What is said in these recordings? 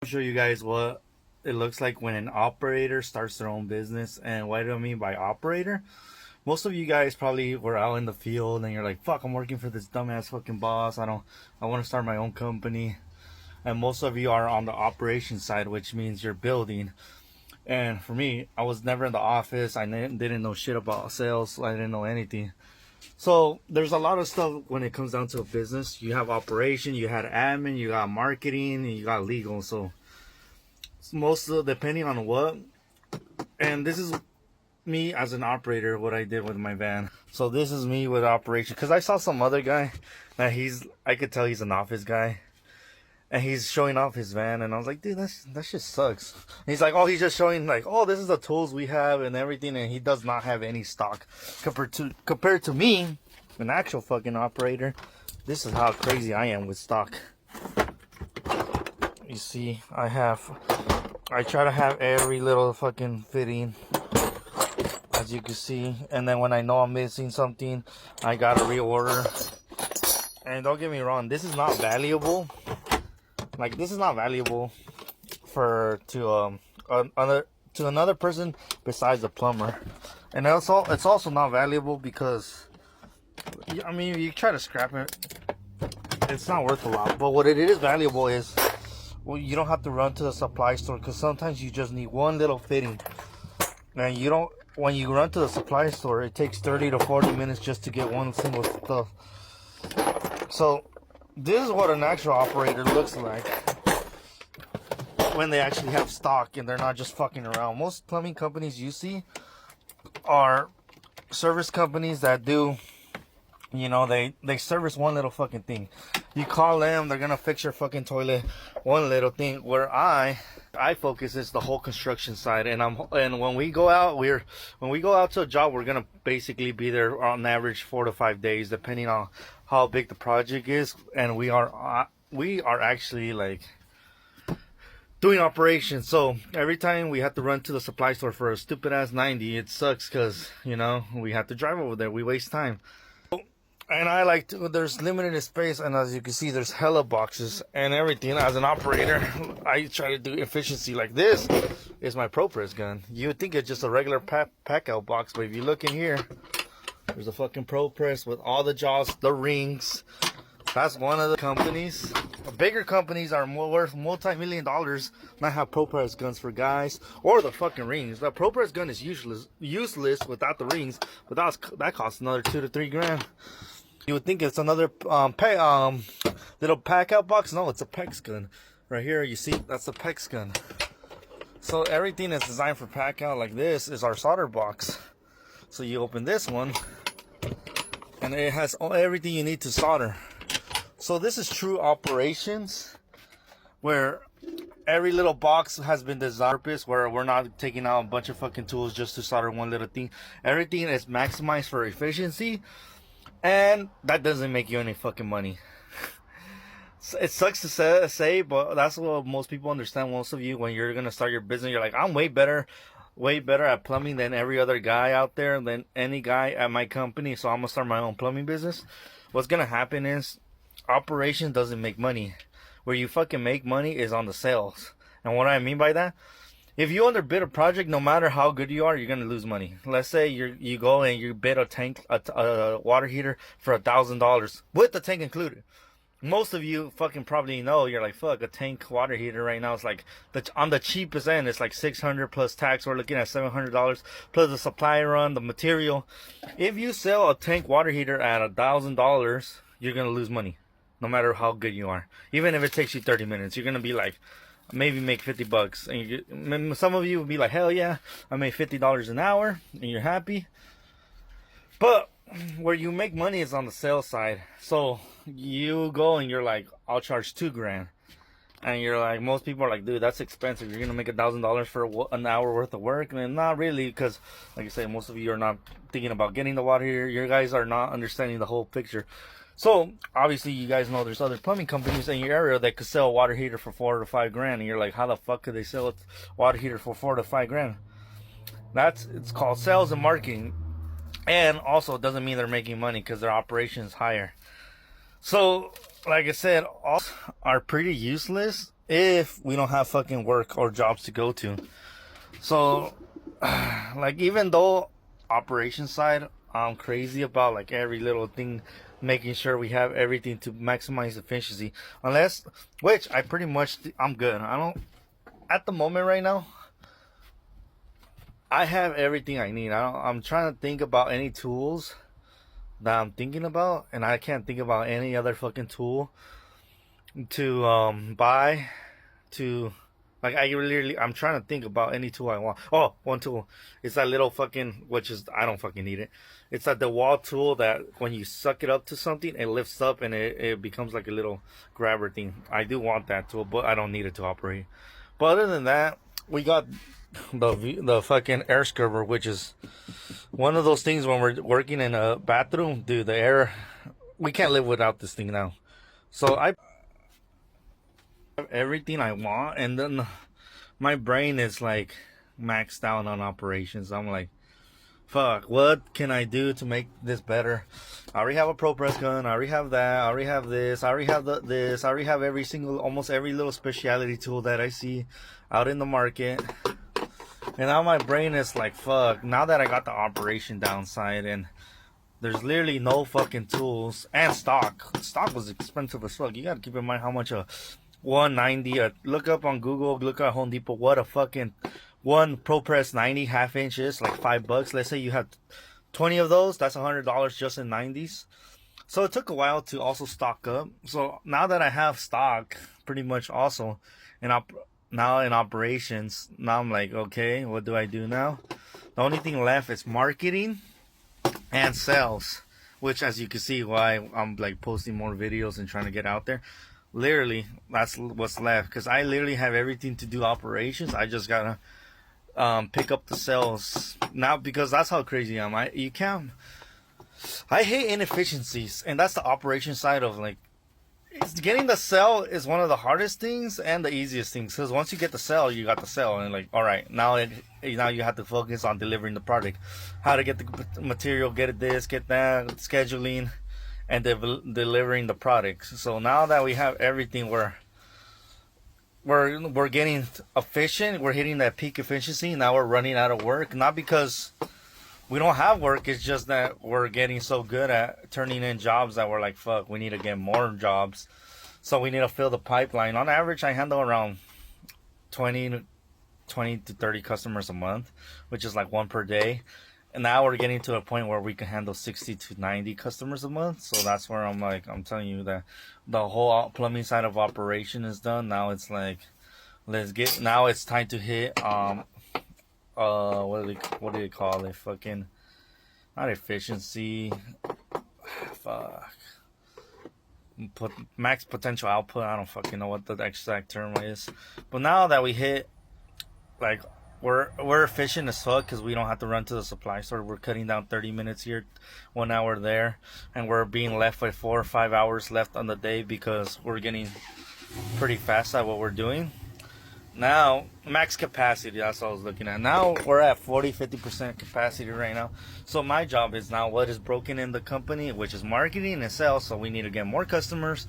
I'll show you guys what it looks like when an operator starts their own business. And what do I mean by operator? Most of you guys probably were out in the field and you're like, fuck, I'm working for this dumbass fucking boss. I want to start my own company. And most of you are on the operation side, which means you're building. And for me, I was never in the office. I didn't know shit about sales. I didn't know anything. So there's a lot of stuff when it comes down to a business. You have operation, you had admin, you got marketing, and you got legal. So most of depending on what. And this is me as an operator, what I did with my van. So this is me with operation, because I saw some other guy that I could tell he's an office guy, and he's showing off his van, and I was like, dude, that shit sucks. And he's like, oh, he's just showing like, oh, this is the tools we have and everything, and he does not have any stock compared to me, an actual fucking operator. This is how crazy I am with stock. You see, I try to have every little fucking fitting, as you can see, and then when I know I'm missing something, I gotta reorder. And don't get me wrong, this is not valuable. Like, this is not valuable to another person besides the plumber. And it's also not valuable because, I mean, you try to scrap it, it's not worth a lot. But what it is valuable is, well, you don't have to run to the supply store, because sometimes you just need one little fitting. And when you run to the supply store, it takes 30 to 40 minutes just to get one single stuff. So this is what an actual operator looks like when they actually have stock and they're not just fucking around. Most plumbing companies you see are service companies that do, you know, they service one little fucking thing. You call them, they're gonna fix your fucking toilet, one little thing. Where I focus is the whole construction side, and when we go out to a job, we're gonna basically be there on average 4 to 5 days, depending on how big the project is. And we are actually like doing operations. So every time we have to run to the supply store for a stupid ass 90, it sucks, because, you know, we have to drive over there, we waste time. And I like to, there's limited space, and as you can see, there's hella boxes and everything. As an operator, I try to do efficiency. Like, this is my ProPress gun. You would think it's just a regular pack out box, but if you look in here, there's a fucking ProPress with all the jaws, the rings. That's one of the companies. Bigger companies are worth multi-million dollars, not have ProPress guns for guys, or the fucking rings. The ProPress gun is useless without the rings, but that costs another $2 to $3 grand. You would think it's another little pack out box. No, it's a PEX gun. Right here, you see, that's a PEX gun. So everything is designed for pack out. Like, this is our solder box. So you open this one, and it has everything you need to solder. So this is true operations, where every little box has been designed purpose, where we're not taking out a bunch of fucking tools just to solder one little thing. Everything is maximized for efficiency, and that doesn't make you any fucking money. It sucks to say, but that's what most people understand. Most of you, when you're gonna start your business, you're like, I'm way better at plumbing than every other guy out there, than any guy at my company, so I'm gonna start my own plumbing business. What's gonna happen is, operation doesn't make money. Where you fucking make money is on the sales. And what I mean by that, if you underbid a project, no matter how good you are, you're gonna lose money. Let's say you go and you bid a water heater for $1,000 with the tank included. Most of you fucking probably know, you're like, fuck, a tank water heater right now is like, on the cheapest end, it's like $600 plus tax. We're looking at $700 plus the supply run, the material. If you sell a tank water heater at $1,000, you're gonna lose money, no matter how good you are. Even if it takes you 30 minutes, you're gonna be like, maybe make $50. And some of you will be like, hell yeah, I made $50 an hour, and you're happy. But where you make money is on the sales side. So you go and you're like, I'll charge $2 grand. And you're like, most people are like, dude, that's expensive. You're gonna make $1,000 for an hour worth of work. And not really, because like I say, most of you are not thinking about getting the water heater. You guys are not understanding the whole picture. So obviously you guys know there's other plumbing companies in your area that could sell a water heater for $4 to $5 grand, and you're like, how the fuck could they sell a water heater for $4 to $5 grand? It's called sales and marketing. And also, it doesn't mean they're making money, because their operation is higher. So like I said, all are pretty useless if we don't have fucking work or jobs to go to. So, like, even though operations side, I'm crazy about like every little thing, making sure we have everything to maximize efficiency. Unless, which I pretty much, I'm good. I don't, at the moment right now, I have everything I need. I'm trying to think about any tools that I'm thinking about, and I can't think about any other fucking tool to buy to, like, I'm trying to think about any tool I want. Oh, one tool. It's that little fucking, which is, I don't fucking need it. It's that the wall tool that when you suck it up to something, it lifts up and it becomes like a little grabber thing. I do want that tool, but I don't need it to operate. But other than that, we got the fucking air scrubber, which is one of those things when we're working in a bathroom, dude, the air, we can't live without this thing now. So I have everything I want, and then my brain is like maxed out on operations. I'm like, fuck, what can I do to make this better? I already have a pro press gun, I already have that, I already have this, I already have this, I already have almost every little specialty tool that I see out in the market. And now my brain is like, fuck, now that I got the operation downside and there's literally no fucking tools and stock. Stock was expensive as fuck. You gotta keep in mind how much a 190, look up on Google, look at Home Depot, what a fucking one Pro Press 90 half inch is, like $5. Let's say you have 20 of those, that's $100 just in 90s. So it took a while to also stock up. So now that I have stock pretty much also, and now in operations, now I'm like, okay, what do I do now? The only thing left is marketing and sales, which, as you can see, why I'm like posting more videos and trying to get out there. Literally, that's what's left, because I literally have everything to do operations. I just gotta pick up the sales now, because that's how crazy I am. I hate inefficiencies, and that's the operation side of, like, getting the sale is one of the hardest things and the easiest things, because once you get the sale, you got the sale, and like, all right, now you have to focus on delivering the product, how to get the material, get this, get that, scheduling, and delivering the products. So now that we have everything, we're getting efficient, we're hitting that peak efficiency. Now we're running out of work, not because we don't have work, it's just that we're getting so good at turning in jobs that we're like, fuck, we need to get more jobs. So we need to fill the pipeline. On average, I handle around 20 to 30 customers a month, which is like one per day. And now we're getting to a point where we can handle 60 to 90 customers a month. So that's where I'm like, I'm telling you that the whole plumbing side of operation is done. Now it's like, now it's time to hit, what do they call it? Fucking, not efficiency. Fuck. Max potential output. I don't fucking know what the exact term is. But now that we hit, like, we're efficient as fuck, because we don't have to run to the supply store. We're cutting down 30 minutes here, 1 hour there, and we're being left with 4 or 5 hours left on the day, because we're getting pretty fast at what we're doing. Now, max capacity, that's what I was looking at. Now we're at 40-50% capacity right now. So my job is now what is broken in the company, which is marketing and sales. So we need to get more customers.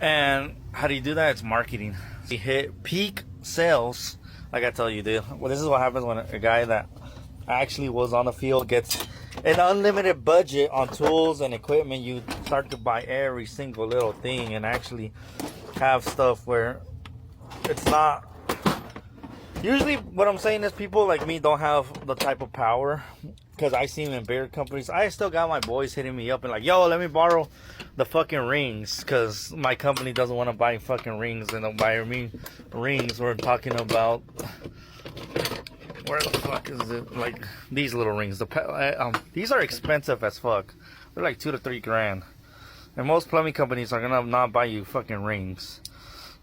And how do you do that? It's marketing. We hit peak sales. Like I tell you, dude, well, this is what happens when a guy that actually was on the field gets an unlimited budget on tools and equipment. You start to buy every single little thing and actually have stuff where it's not. Usually what I'm saying is people like me don't have the type of power, because I see them in bigger companies. I still got my boys hitting me up and like, yo, let me borrow the fucking rings, because my company doesn't want to buy fucking rings. And by rings, we're talking about, where the fuck is it? Like these little rings. These are expensive as fuck. They're like $2 to $3 grand. And most plumbing companies are gonna not buy you fucking rings,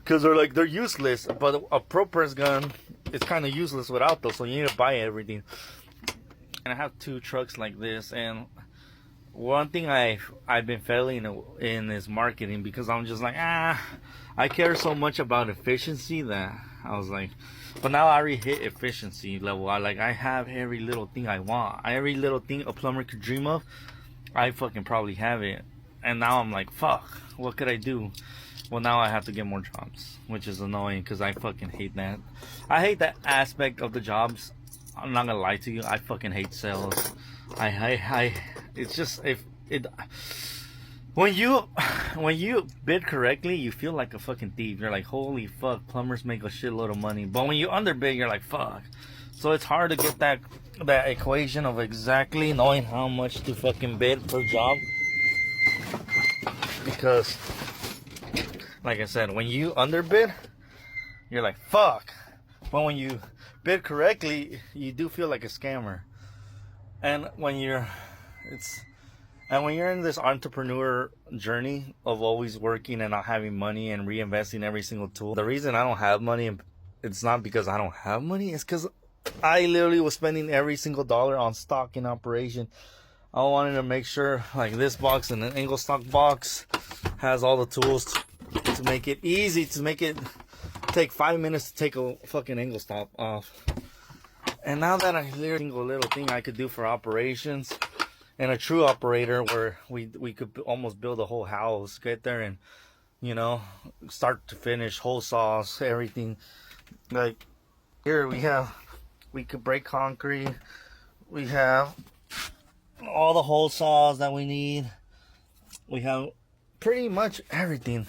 because they're useless. But a pro press gun is kind of useless without those, so you need to buy everything. And I have 2 trucks like this, and one thing I've been failing in is marketing, because I'm just like, I care so much about efficiency that I was like, but now I already hit efficiency level. I have every little thing I want, every little thing a plumber could dream of. I fucking probably have it. And now I'm like, fuck, what could I do? Well, now I have to get more jobs, which is annoying because I fucking hate that. I hate that aspect of the jobs. I'm not gonna lie to you. I fucking hate sales. It's just if it when you bid correctly, you feel like a fucking thief. You're like, holy fuck, plumbers make a shitload of money. But when you underbid, you're like, fuck. So it's hard to get that equation of exactly knowing how much to fucking bid per job, because like I said, when you underbid, you're like, fuck. But when you bid correctly, you do feel like a scammer. And when you're in this entrepreneur journey of always working and not having money and reinvesting every single tool, the reason I don't have money, it's not because I don't have money, it's because I literally was spending every single dollar on stock in operation. I wanted to make sure, like, this box and an angle stock box has all the tools to make it easy, to make it take 5 minutes to take a fucking angle stop off. And now that I literally single little thing I could do for operations, and a true operator where we could almost build a whole house, get there and, you know, start to finish, whole saws, everything. Like here we could break concrete. We have all the hole saws that we need. We have pretty much everything.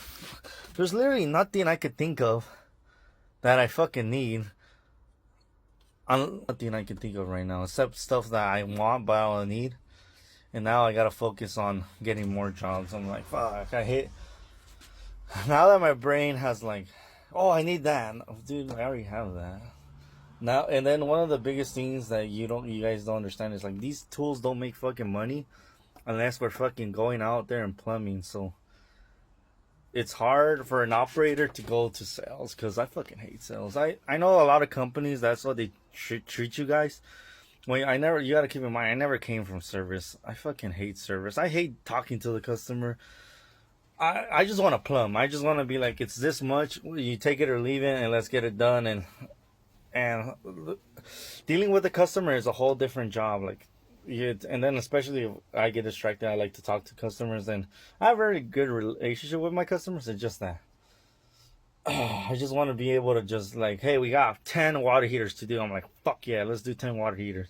There's literally nothing I could think of that I fucking need. Nothing I can think of right now except stuff that I want but I don't need. And now I gotta focus on getting more jobs. I'm like, fuck, now that my brain has like, oh, I need that. Dude, I already have that. Now, and then one of the biggest things that you guys don't understand is like, these tools don't make fucking money unless we're fucking going out there and plumbing. So it's hard for an operator to go to sales, because I fucking hate sales. I know a lot of companies, that's what they treat you guys. Well, you gotta keep in mind, I never came from service. I fucking hate service. I hate talking to the customer. I just want to plumb. I just want to be like, it's this much, you take it or leave it, and let's get it done. And dealing with the customer is a whole different job. Like, and then especially if I get distracted, I like to talk to customers, and I have a very good relationship with my customers. It's just that I just want to be able to just like, hey, we got 10 water heaters to do. I'm like, fuck yeah, let's do 10 water heaters.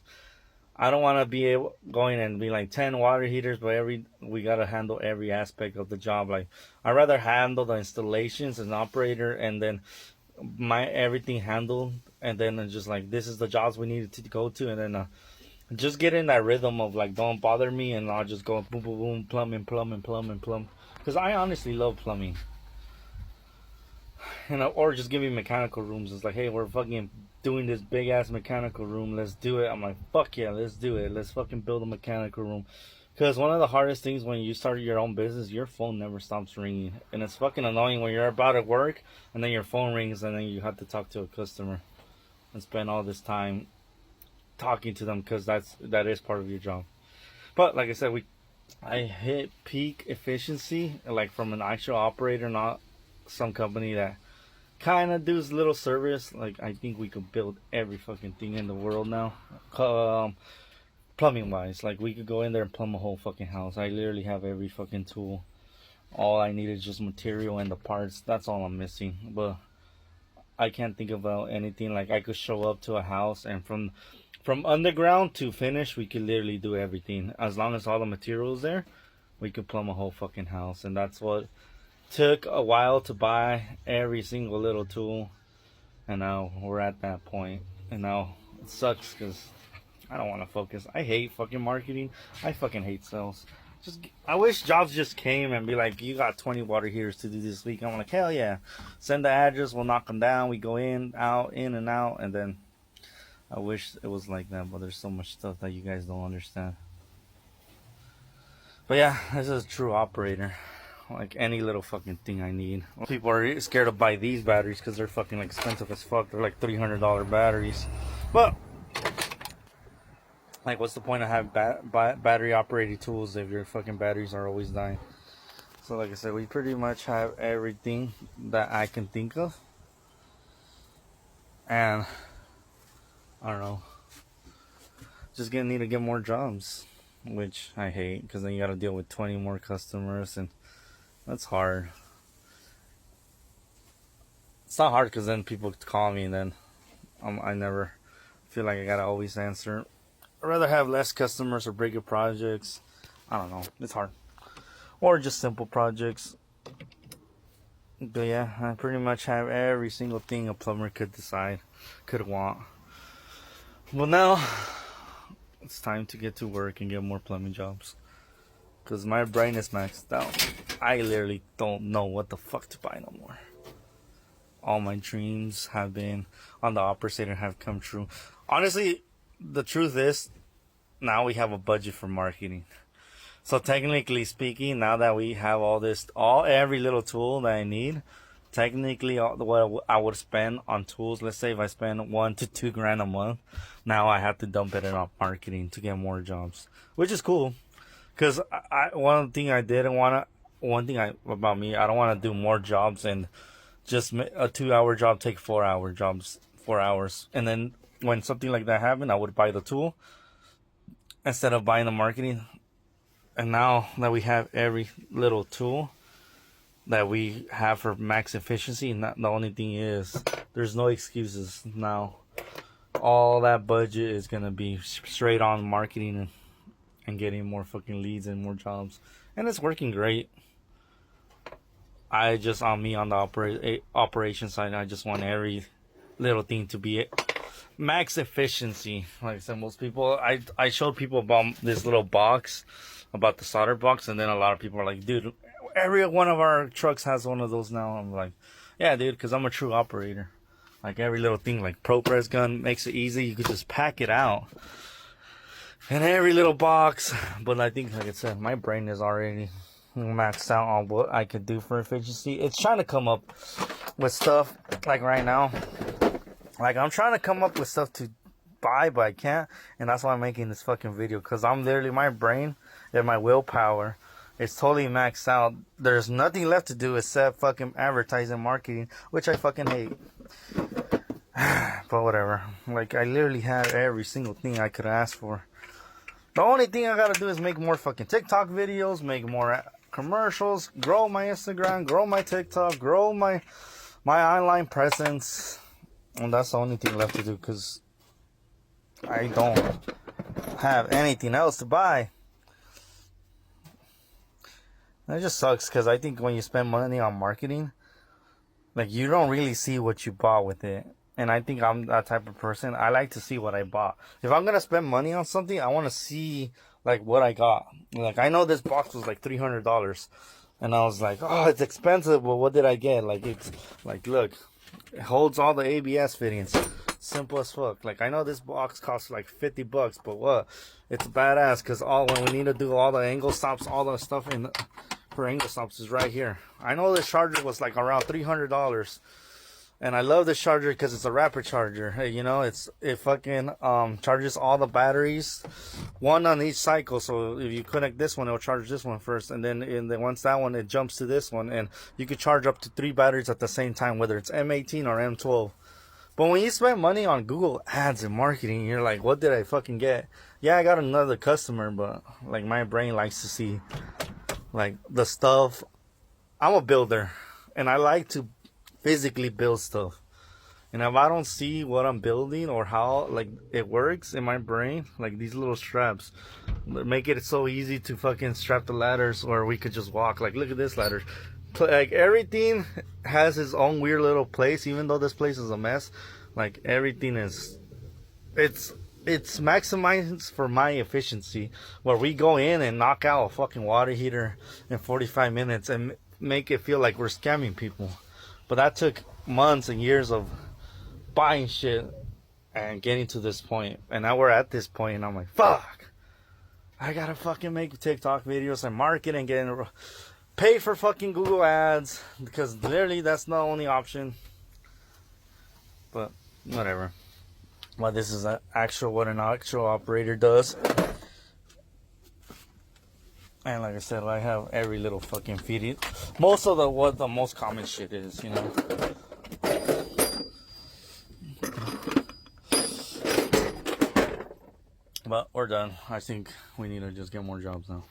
I don't want to be going and be like 10 water heaters, but we got to handle every aspect of the job. Like, I'd rather handle the installations as an operator, and then everything handled, and then just like, this is the jobs we needed to go to, and then just get in that rhythm of like, don't bother me, and I'll just go boom, boom, boom, plumbing, because I honestly love plumbing. You know, or just give me mechanical rooms. It's like, hey, we're fucking doing this big ass mechanical room, let's do it. I'm like, fuck yeah, let's do it. Let's fucking build a mechanical room. Because one of the hardest things when you start your own business, your phone never stops ringing, and it's fucking annoying when you're about to work and then your phone rings, and then you have to talk to a customer and spend all this time talking to them, because that is part of your job. But like I said, I hit peak efficiency, like from an actual operator, not some company that kind of does little service. Like, I think we could build every fucking thing in the world now, plumbing wise. Like, we could go in there and plumb a whole fucking house. I literally have every fucking tool. All I need is just material and the parts. That's all I'm missing. But I can't think about anything. Like, I could show up to a house, and from underground to finish, we could literally do everything. As long as all the materials there, we could plumb a whole fucking house. And that's what took a while to buy every single little tool, and now we're at that point. And now it sucks because I don't want to focus. I hate fucking marketing. I fucking hate sales. I wish jobs just came and be like, you got 20 water heaters to do this week. I'm like, hell yeah, send the address, we'll knock them down, we go in and out. And then I wish it was like that, but there's so much stuff that you guys don't understand. But yeah, this is a true operator. Like, any little fucking thing I need. People are scared to buy these batteries because they're fucking expensive as fuck. They're like $300 batteries. But like, what's the point of having battery operated tools if your fucking batteries are always dying? So like I said, we pretty much have everything that I can think of. And I don't know, just gonna need to get more jobs, which I hate, because then you gotta deal with 20 more customers, and that's hard. It's not hard because then people call me and then I never feel like I gotta always answer. I'd rather have less customers or bigger projects. I don't know. It's hard. Or just simple projects. But yeah, I pretty much have every single thing a plumber could want. Well, now it's time to get to work and get more plumbing jobs. Because my brain is maxed out. I literally don't know what the fuck to buy no more. All my dreams have been on the operator have come true. Honestly, the truth is, now we have a budget for marketing. So technically speaking, now that we have every little tool that I need, technically what I would spend on tools, let's say if I spend $1 to $2 grand a month, now I have to dump it on marketing to get more jobs, which is cool. Cause one thing about me, I don't want to do more jobs and just a 2-hour job take 4 hours. And then when something like that happened, I would buy the tool instead of buying the marketing. And now that we have every little tool that we have for max efficiency, the only thing is there's no excuses now. All that budget is going to be straight on marketing and getting more fucking leads and more jobs. And it's working great. On the operation side, I just want every little thing to be max efficiency. Like I said, most people, I showed people about this little box, about the solder box, and then a lot of people are like, dude, every one of our trucks has one of those now. I'm like, yeah, dude, because I'm a true operator. Like every little thing, like Pro Press gun makes it easy. You could just pack it out in every little box. But I think, like I said, my brain is already maxed out on what I could do for efficiency. It's trying to come up with stuff like right now. Like I'm trying to come up with stuff to buy, but I can't. And that's why I'm making this fucking video, because I'm literally, my brain and my willpower is totally maxed out. There's nothing left to do except fucking advertising, marketing, which I fucking hate. But whatever. Like I literally have every single thing I could ask for. The only thing I gotta do is make more fucking TikTok videos, make more commercials, grow my Instagram, grow my TikTok, grow my online presence. And that's the only thing left to do, because I don't have anything else to buy. And it just sucks, because I think when you spend money on marketing, like you don't really see what you bought with it. And I think I'm that type of person. I like to see what I bought. If I'm gonna spend money on something, I want to see like what I got. Like I know this box was like $300, and I was like, oh, it's expensive, but what did I get? Like it's like, look, it holds all the ABS fittings. Simple as fuck. Like I know this box costs like $50, but what? It's badass, because when we need to do all the angle stops, all the stuff for angle stops is right here. I know this charger was like around $300. And I love this charger because it's a rapid charger. Hey, you know, it fucking charges all the batteries, one on each cycle. So if you connect this one, it'll charge this one first, and then once that one, it jumps to this one, and you could charge up to 3 batteries at the same time, whether it's M18 or M12. But when you spend money on Google ads and marketing, you're like, what did I fucking get? Yeah, I got another customer, but like my brain likes to see like the stuff. I'm a builder, and I like to physically build stuff. And if I don't see what I'm building or how like it works in my brain, like these little straps make it so easy to fucking strap the ladders, or we could just walk. Like look at this ladder. Like everything has its own weird little place, even though this place is a mess. Like everything is, it's maximized for my efficiency, where we go in and knock out a fucking water heater in 45 minutes and make it feel like we're scamming people. But that took months and years of buying shit and getting to this point. And now we're at this point, and I'm like, fuck, I gotta fucking make TikTok videos and market and pay for fucking Google ads, because literally that's the only option. But whatever. Well, this is what an actual operator does. And like I said, I have every little fucking feed. Most of what the most common shit is, you know. But we're done. I think we need to just get more jobs now.